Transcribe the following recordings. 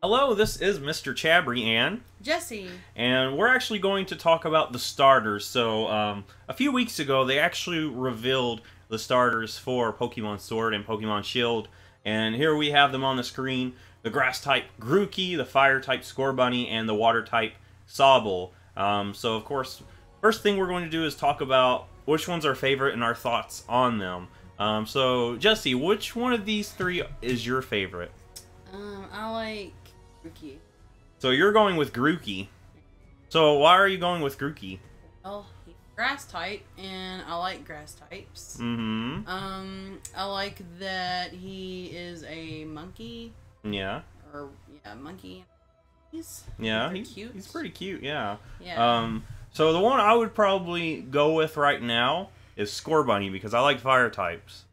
Hello, this is Mr. Chabry Jessie. and we're actually going to talk about the starters. So, a few weeks ago, they actually revealed the starters for Pokemon Sword and Pokemon Shield, and here we have them on the screen. The Grass-type Grookey, the Fire-type Scorbunny, and the Water-type Sobble. So, of course, first thing we're going to do is talk about which one's our favorite and our thoughts on them. So, Jessie, which one of these three is your favorite? I like Grookey. So you're going with Grookey. So why are you going with Grookey? Well, he's grass type, and I like grass types. Mm-hmm. I like that he is a monkey. Yeah. Or yeah, monkey. He's cute. He's pretty cute. Yeah. Yeah. So the one I would probably go with right now is Scorbunny because I like fire types.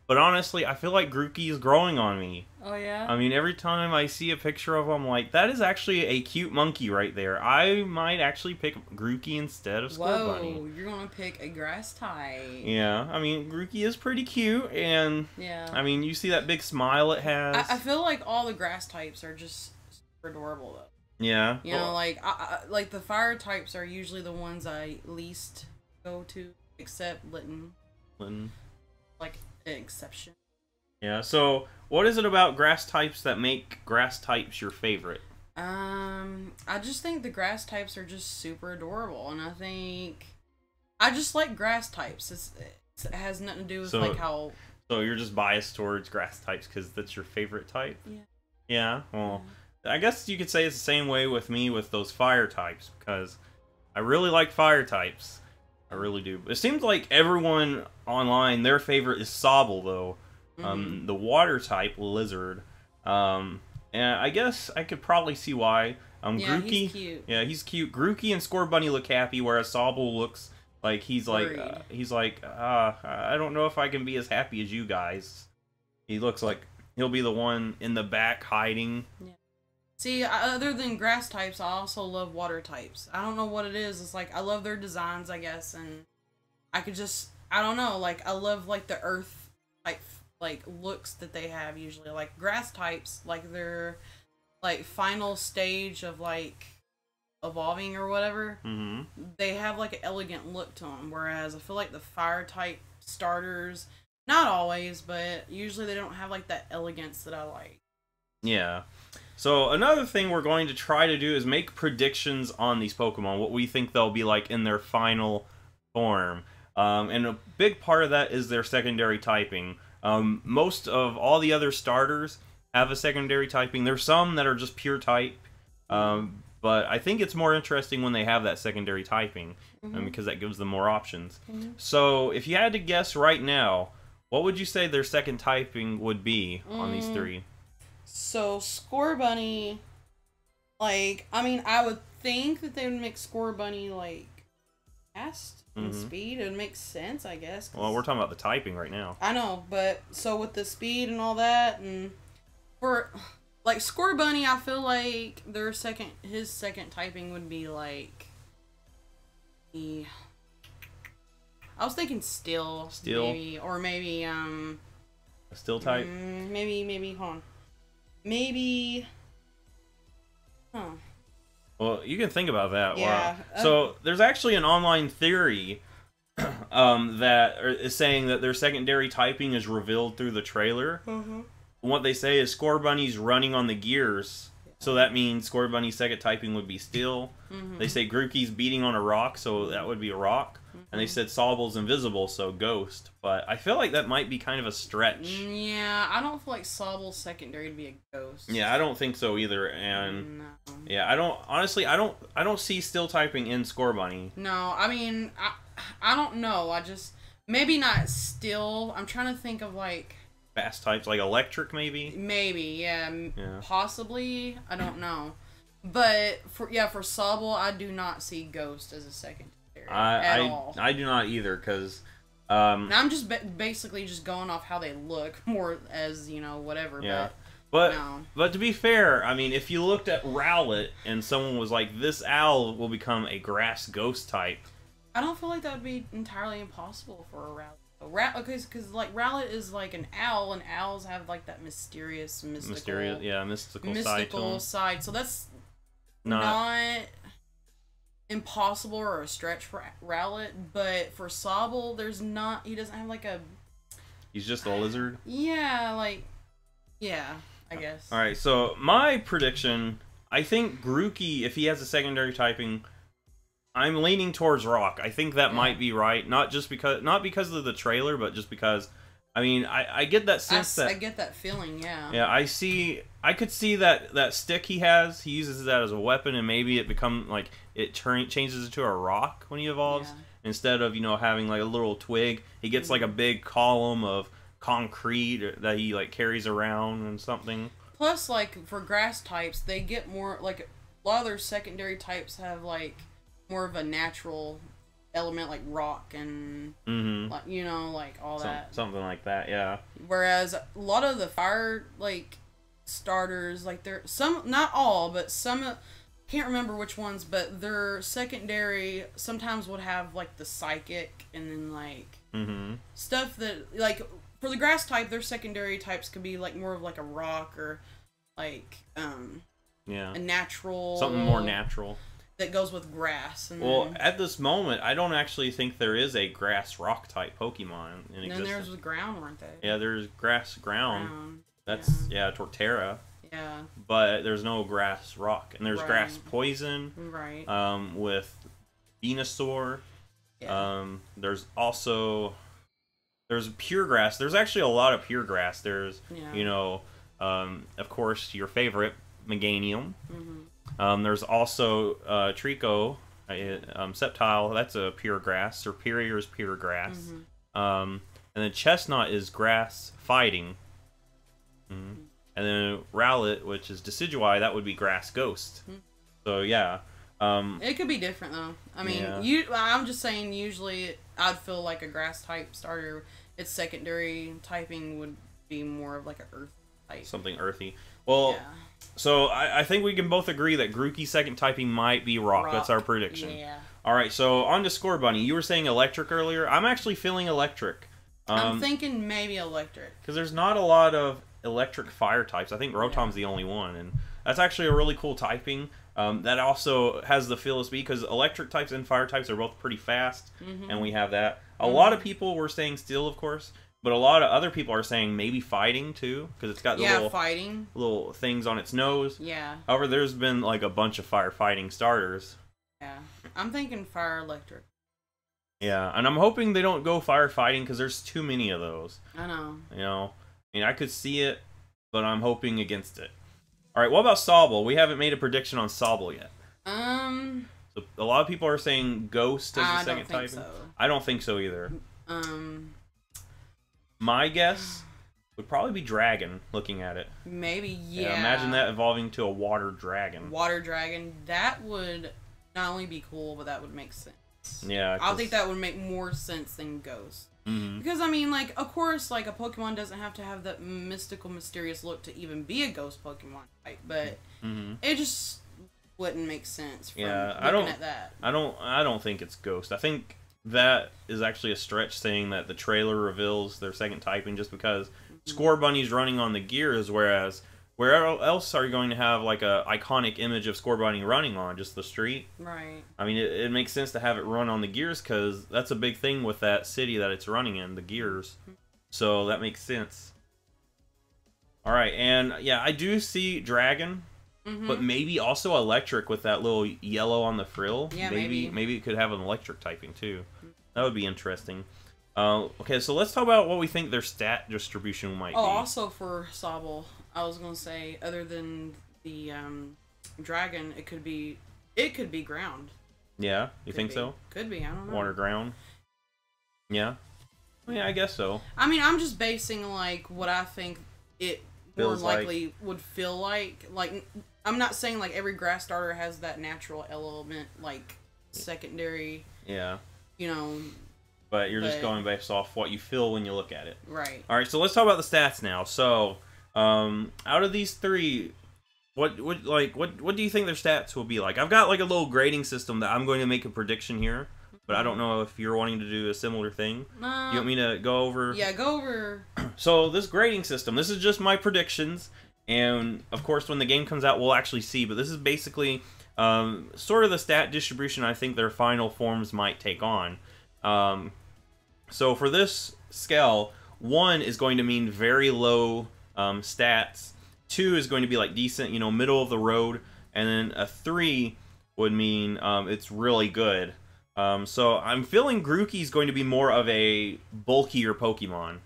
But honestly, I feel like Grookey is growing on me. Oh, yeah? I mean, every time I see a picture of him, I'm like, that is actually a cute monkey right there. I might actually pick Grookey instead of Scorbunny. Whoa, you're gonna pick a grass type. Yeah, I mean, Grookey is pretty cute, and, yeah. I mean, you see that big smile it has? I feel like all the grass types are just super adorable, though. Yeah. You know, like the fire types are usually the ones I least go to, except Litten. Like, an exception. Yeah, so what is it about grass types that make grass types your favorite? I just think the grass types are just super adorable, and I just like grass types. It has nothing to do with like how. So you're just biased towards grass types because that's your favorite type? Yeah. Yeah. Well, I guess you could say it's the same way with me with those fire types because I really like fire types. I really do. It seems like everyone online, their favorite is Sobble, though. The water type lizard. And I guess I could probably see why. Yeah, Grookey, he's cute. Yeah, he's cute. Grookey and Scorbunny look happy, whereas Sobble looks like he's like I don't know if I can be as happy as you guys. He looks like he'll be the one in the back hiding. Yeah. See, other than grass types, I also love water types. I don't know what it is. It's like I love their designs, I guess, and I don't know, like I love like the earth type like looks that they have usually. Like grass types, like their like final stage of like evolving or whatever. They have like an elegant look to them, whereas I feel like the fire type starters, not always, but usually they don't have like that elegance that I like. Yeah. So another thing we're going to try to do is make predictions on these Pokemon, what we think they'll be like in their final form. And a big part of that is their secondary typing. Most of all the other starters have a secondary typing. There's some that are just pure type, but I think it's more interesting when they have that secondary typing, because that gives them more options. So if you had to guess right now, what would you say their second typing would be on these three? So, Scorbunny, like, I mean, I would think that they would make Scorbunny, like, fast and speed. It would make sense, I guess. Well, we're talking about the typing right now. I know, but, so with the speed and all that, and for, like, Scorbunny, I feel like his second typing would be, like, I was thinking Steel. Maybe, or maybe, A Steel type? Maybe, hold on. Maybe. Huh. Well, you can think about that. Yeah. Wow. So there's actually an online theory that is saying that their secondary typing is revealed through the trailer. What they say is Scorbunny's running on the gears, so that means Scorbunny's second typing would be Steel. They say Grookey's beating on a rock, so that would be a rock. And they said Sobble's invisible, so Ghost. But I feel like that might be kind of a stretch. Yeah, I don't feel like Sobble's secondary to be a Ghost. Yeah, I don't think so either. And no. Yeah, I don't see Steel typing in Scorbunny. No, I mean, I don't know. Maybe not Steel. I'm trying to think of like Fast types, like Electric, maybe. Maybe, yeah. Possibly. I don't know. But for Sobble, I do not see Ghost as a secondary. At all. I do not either, because I'm just basically just going off how they look more as, you know, whatever. Yeah. No. But to be fair, I mean, if you looked at Rowlet and someone was like, this owl will become a grass ghost type. I don't feel like that would be entirely impossible for a Rowlet. Okay, because like Rowlet is like an owl, and owls have like that mysterious, mystical mystical side. So that's not impossible or a stretch for Rowlet, but for Sobble, there's not. He doesn't have like a. He's just a lizard. Yeah, like, yeah, I guess. All right, so my prediction, I think Grookey, if he has a secondary typing, I'm leaning towards Rock. I think that might be right, not because of the trailer, but just because, I mean, I get that sense I get that feeling, yeah. Yeah, I could see that stick he has, he uses that as a weapon, and maybe it changes into a rock when he evolves. Yeah. Instead of, having like a little twig, he gets like a big column of concrete that he like carries around and something. Plus, like, for grass types, they get more, like, a lot of their secondary types have like more of a natural element, like rock and like, like all that, something like that, yeah. Whereas a lot of the fire like starters, like they're not all, but some, can't remember which ones, but their secondary sometimes would have like the psychic and then like stuff that, like, for the grass type, their secondary types could be like more of like a rock or like a natural, something more natural that goes with grass. And well, at this moment, I don't actually think there is a grass rock type Pokemon in existence. Then there's the ground, weren't they? Yeah, there's grass ground. That's Torterra. Yeah. But there's no grass rock, and there's grass poison. Right. With Venusaur. Yeah. There's pure grass. There's actually a lot of pure grass. There's of course, your favorite Meganium. There's also Trico, Sceptile. That's a pure grass. Superior is pure grass. And then Chestnut is grass fighting. And then Rowlet, which is Decidueye, that would be grass ghost. So yeah. It could be different though. I mean, I'm just saying. Usually, I'd feel like a grass type starter, its secondary typing would be more of like an earth type. Something earthy. Well. Yeah. So, I think we can both agree that Grookey's second typing might be rock. That's our prediction. Yeah. Alright, so on to Score Bunny. You were saying electric earlier. I'm actually feeling electric. I'm thinking maybe electric. Because there's not a lot of electric fire types. I think Rotom's the only one. And that's actually a really cool typing. That also has the feel of speed, because electric types and fire types are both pretty fast. And we have that. A lot of people were saying steel, of course. But a lot of other people are saying maybe fighting, too, because it's got the little things on its nose. Yeah. However, there's been, like, a bunch of firefighting starters. Yeah. I'm thinking fire electric. Yeah, and I'm hoping they don't go firefighting, because there's too many of those. I know. I mean, I could see it, but I'm hoping against it. Alright, what about Sobble? We haven't made a prediction on Sobble yet. So a lot of people are saying Ghost as the second type. I don't think so either. My guess would probably be Dragon, looking at it. Maybe, yeah. Imagine that evolving to a water dragon. Water dragon. That would not only be cool, but that would make sense. Yeah. I think that would make more sense than Ghost. Because, I mean, like, of course, like, a Pokemon doesn't have to have that mystical, mysterious look to even be a Ghost Pokemon type, but it just wouldn't make sense from looking at that. I don't think it's Ghost. I think that is actually a stretch, saying that the trailer reveals their second typing, just because Score Bunny's running on the gears, whereas where else are you going to have like a iconic image of Score Bunny running on? Just the street? Right. I mean, it makes sense to have it run on the gears, because that's a big thing with that city that it's running in, the gears. So that makes sense. Alright, and yeah, I do see Dragon, but maybe also electric with that little yellow on the frill. Yeah, maybe it could have an electric typing too. That would be interesting. Okay, so let's talk about what we think their stat distribution might be. Also for Sobble, I was gonna say, other than the dragon, it could be ground. Yeah, you think so? Could be. I don't know. Water ground. Yeah. Well, yeah, I guess so. I mean, I'm just basing like what I think it more likely would feel like. Like, I'm not saying like every grass starter has that natural element, like secondary. Yeah. But you're just going based off what you feel when you look at it. Right. All right, so let's talk about the stats now. So, out of these three, what do you think their stats will be like? I've got like a little grading system that I'm going to make a prediction here. but I don't know if you're wanting to do a similar thing. You want me to go over? Yeah, go over. So this grading system, this is just my predictions, and of course when the game comes out we'll actually see, but this is basically sort of the stat distribution I think their final forms might take on. So for this scale, 1 is going to mean very low stats, 2 is going to be like decent, you know, middle of the road, and then a 3 would mean it's really good. So I'm feeling Grookey's going to be more of a bulkier Pokemon.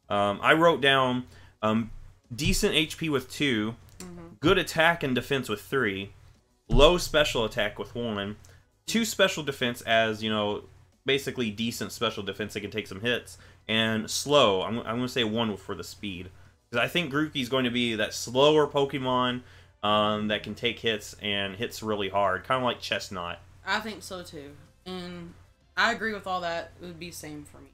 I wrote down decent HP with 2, good attack and defense with 3, low special attack with 1, 2 special defense as, you know, basically decent special defense that can take some hits, and slow. I'm going to say 1 for the speed. Because I think Grookey's going to be that slower Pokemon that can take hits and hits really hard. Kind of like Chestnut. I think so too. And I agree with all that. It would be same for me.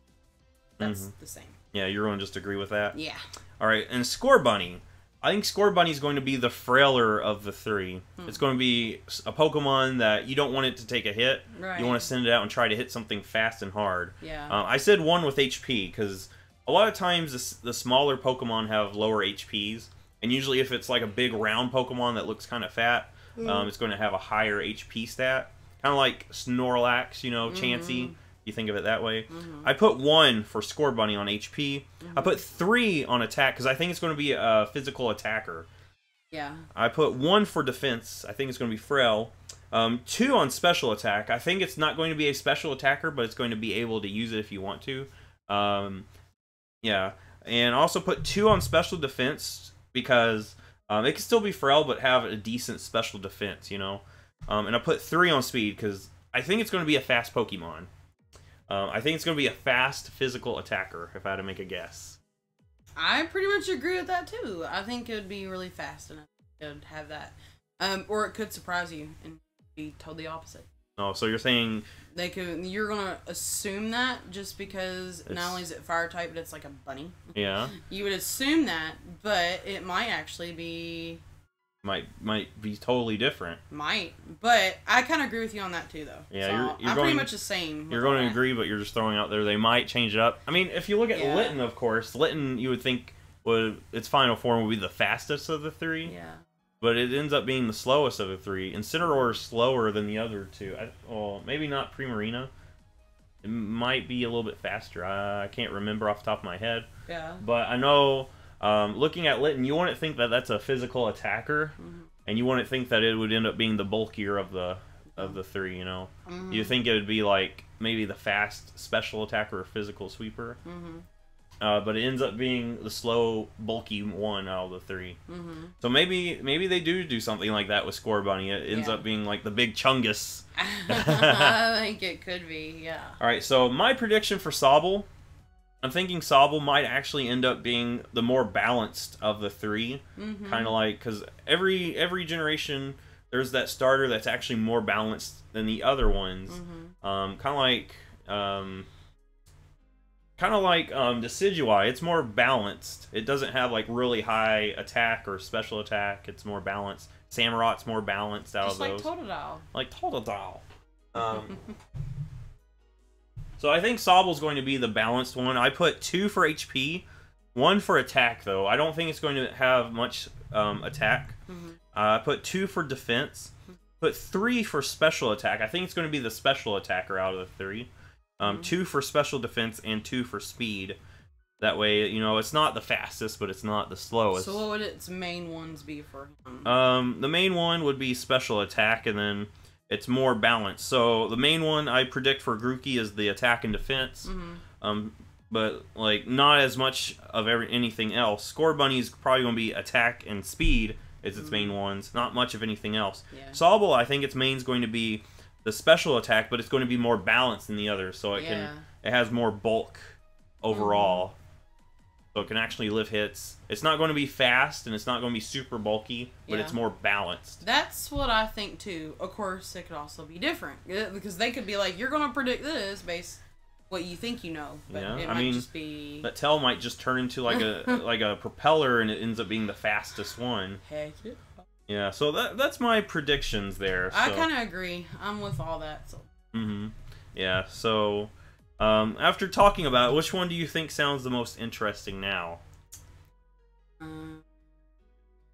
That's the same. Yeah, you're going to just agree with that? Yeah. Alright, and Scorbunny. I think Scorbunny's going to be the frailer of the 3. It's going to be a Pokemon that you don't want it to take a hit. Right. You want to send it out and try to hit something fast and hard. Yeah. I said 1 with HP, because a lot of times the smaller Pokemon have lower HPs. And usually if it's like a big round Pokemon that looks kind of fat, it's going to have a higher HP stat. Kind of like Snorlax, you know, Chansey. You think of it that way. I put 1 for Scorbunny on HP. I put 3 on attack because I think it's going to be a physical attacker. Yeah. I put 1 for defense. I think it's going to be frail. 2 on special attack. I think it's not going to be a special attacker, but it's going to be able to use it if you want to. Yeah. And also put 2 on special defense because it can still be frail but have a decent special defense, you know. And I put 3 on speed because I think it's going to be a fast Pokemon. I think it's going to be a fast physical attacker, if I had to make a guess. I pretty much agree with that, too. I think it would be really fast, and it could have that. Or it could surprise you and be totally opposite. Oh, so you're saying... You're going to assume that just because not only is it fire type, but it's like a bunny. Yeah. You would assume that, but it might actually be... Might be totally different. Might, but I kind of agree with you on that too, though. Yeah, so you're I'm going, pretty much the same. You're going to agree, but you're just throwing out there they might change it up. I mean, if you look at Litten, of course, Litten you would think its final form would be the fastest of the 3. Yeah. But it ends up being the slowest of the 3. Incineroar is slower than the other 2. Well, maybe not Primarina. It might be a little bit faster. I can't remember off the top of my head. Yeah. But I know. Looking at Litten, you wouldn't think that that's a physical attacker, and you wouldn't think that it would end up being the bulkier of the 3. You know, you think it would be like maybe the fast special attacker or physical sweeper, but it ends up being the slow, bulky one out of the 3. So maybe they do something like that with Scorbunny. It ends up being like the big Chungus. I think it could be. Yeah. All right, so my prediction for Sobble. I'm thinking Sobble might actually end up being the more balanced of the 3. Kind of like, because every generation, there's that starter that's actually more balanced than the other ones. Kind of like Decidueye. It's more balanced. It doesn't have like really high attack or special attack. It's more balanced. Samurot's more balanced out of those. Just like Totodile. Like Totodile. So I think Sobble's going to be the balanced one. I put 2 for HP, 1 for attack, though. I don't think it's going to have much attack. I put 2 for defense, put 3 for special attack. I think it's going to be the special attacker out of the 3. 2 for special defense and 2 for speed. That way, you know, it's not the fastest, but it's not the slowest. So what would its main ones be for him? The main one would be special attack, and then... it's more balanced. So the main one I predict for Grookey is the attack and defense. But like not as much of anything else. Scorbunny's probably going to be attack and speed is its main ones. Not much of anything else. Yeah. Sobble, I think its main's going to be the special attack, but it's going to be more balanced than the others. So it has more bulk overall. So it can actually lift hits. It's not going to be fast, and it's not going to be super bulky, but it's more balanced. That's what I think, too. Of course, it could also be different. Because they could be like, you're going to predict this based what you think you know. But it might just be... that tail might just turn into like a like a propeller, and it ends up being the fastest one. Heck yeah. Yeah, so that's my predictions there. So. I kind of agree. I'm with all that. So. Yeah, so after talking about it, which one do you think sounds the most interesting now?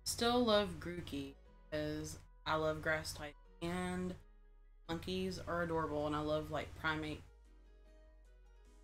Still love Grookey because I love grass type, and monkeys are adorable, and I love like primate.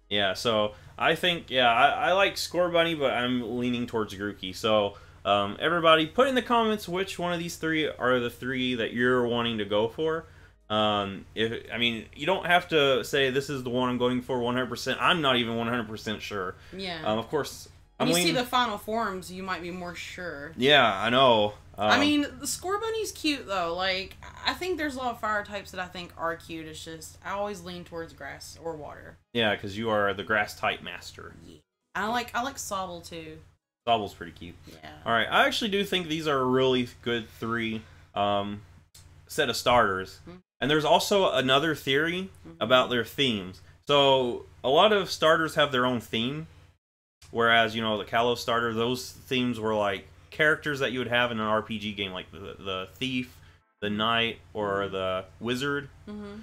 Yeah, so I think I like Scorbunny, but I'm leaning towards Grookey. So everybody, put in the comments which one of these three are the three that you're wanting to go for. You don't have to say this is the one I'm going for 100%. I'm not even 100% sure. Yeah. Of course. When you see the final forms, you might be more sure. Yeah, I know. I mean, the Scorbunny's cute though. Like, I think there's a lot of fire types that I think are cute. It's just I always lean towards grass or water. Yeah, because you are the grass type master. Yeah. I like Sobble too. Sobble's pretty cute. Yeah. All right, I actually do think these are a really good three set of starters. Mm-hmm. And there's also another theory about their themes. So a lot of starters have their own theme. Whereas, the Kalos starter, those themes were like characters that you would have in an RPG game, like the thief, the knight, or the wizard. Mm-hmm.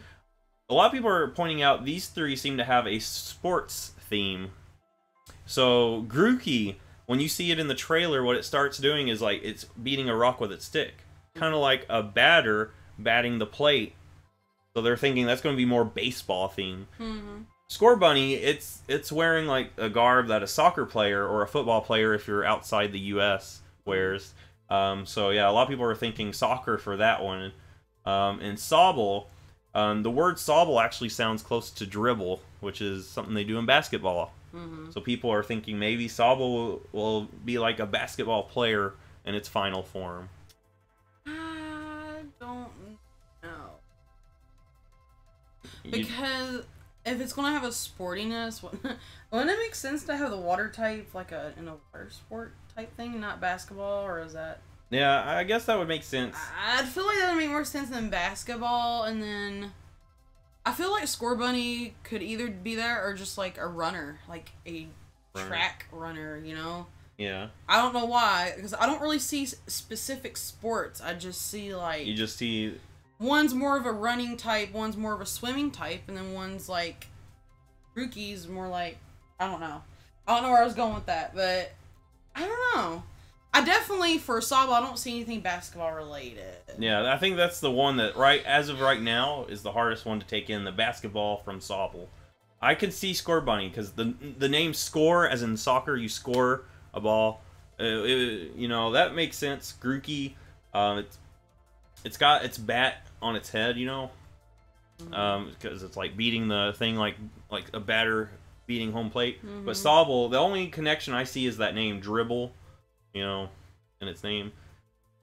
A lot of people are pointing out these three seem to have a sports theme. So Grookey, when you see it in the trailer, what it starts doing is like it's beating a rock with its stick. Kind of like a batter batting the plate. So they're thinking that's going to be more baseball theme. Mm-hmm. Scorbunny, it's wearing like a garb that a soccer player or a football player, if you're outside the U.S., wears. So yeah, a lot of people are thinking soccer for that one. And Sobble, the word Sobble actually sounds close to dribble, which is something they do in basketball. Mm-hmm. So people are thinking maybe Sobble will be like a basketball player in its final form. I don't know. Because if it's going to have a sportiness, wouldn't it make sense to have the water type like in a water sport type thing, not basketball, or is that... Yeah, I guess that would make sense. I'd feel like that would make more sense than basketball, and then I feel like Scorbunny could either be there or just like a runner, like a track runner, Yeah. I don't know why, because I don't really see specific sports. I just see like... You just see... One's more of a running type, one's more of a swimming type, and then one's like... Grookey's more like... I don't know. I don't know where I was going with that, but... I don't know. I definitely, for Sobble, I don't see anything basketball related. Yeah, I think that's the one that, as of right now, is the hardest one to take in, the basketball from Sobble. I could see Scorbunny, because the name score, as in soccer, you score a ball. That makes sense. Grookey, it's got its bat on its head, because it's like beating the thing like a batter beating home plate. Mm-hmm. But Sobble, the only connection I see is that name, dribble, in its name.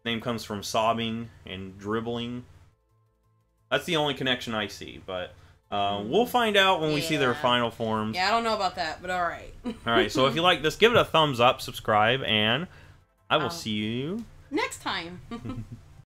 Name comes from sobbing and dribbling. That's the only connection I see, but we'll find out when we see their final forms. Yeah, I don't know about that, but alright. Alright, so if you like this, give it a thumbs up, subscribe, and I will see you next time.